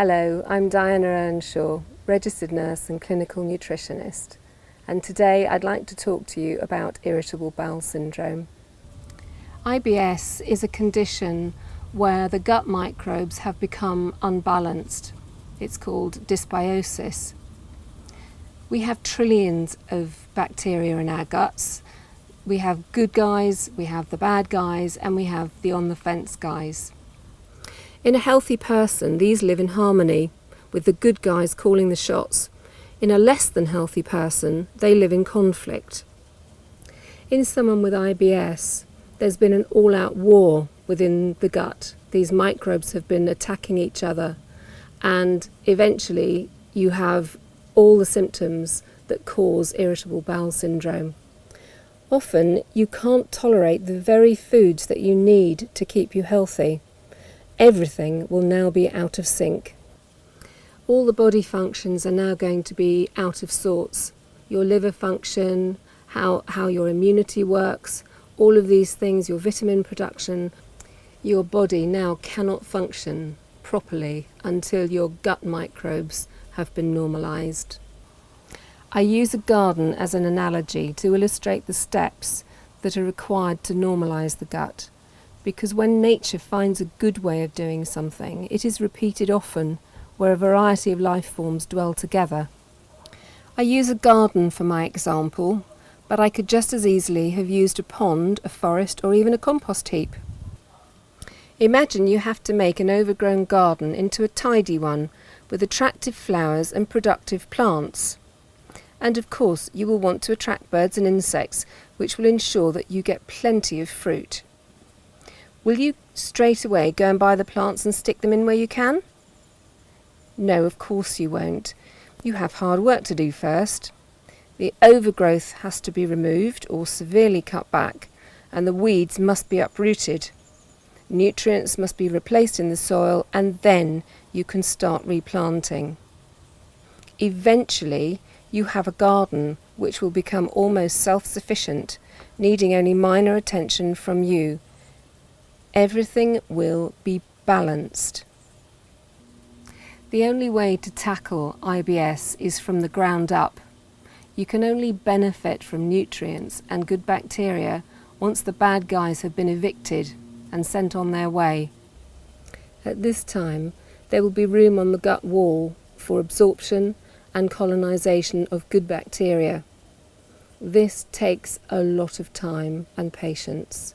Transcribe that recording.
Hello, I'm Diana Earnshaw, registered nurse and clinical nutritionist, and today I'd like to talk to you about irritable bowel syndrome. IBS is a condition where the gut microbes have become unbalanced. It's called dysbiosis. We have trillions of bacteria in our guts. We have good guys, we have the bad guys, and we have the on-the-fence guys. In a healthy person, these live in harmony, with the good guys calling the shots. In a less than healthy person, they live in conflict. In someone with IBS, there's been an all-out war within the gut. These microbes have been attacking each other, and eventually you have all the symptoms that cause irritable bowel syndrome. Often you can't tolerate the very foods that you need to keep you healthy. Everything will now be out of sync. All the body functions are now going to be out of sorts. Your liver function, how your immunity works, all of these things, your vitamin production, your body now cannot function properly until your gut microbes have been normalised. I use a garden as an analogy to illustrate the steps that are required to normalise the gut. Because when nature finds a good way of doing something, it is repeated often where a variety of life forms dwell together. I use a garden for my example, but I could just as easily have used a pond, a forest, or even a compost heap. Imagine you have to make an overgrown garden into a tidy one with attractive flowers and productive plants. And of course you will want to attract birds and insects, which will ensure that you get plenty of fruit. Will you straight away go and buy the plants and stick them in where you can? No, of course you won't. You have hard work to do first. The overgrowth has to be removed or severely cut back, and the weeds must be uprooted. Nutrients must be replaced in the soil, and then you can start replanting. Eventually, you have a garden which will become almost self-sufficient, needing only minor attention from you. Everything will be balanced. The only way to tackle IBS is from the ground up. You can only benefit from nutrients and good bacteria once the bad guys have been evicted and sent on their way. At this time, there will be room on the gut wall for absorption and colonisation of good bacteria. This takes a lot of time and patience.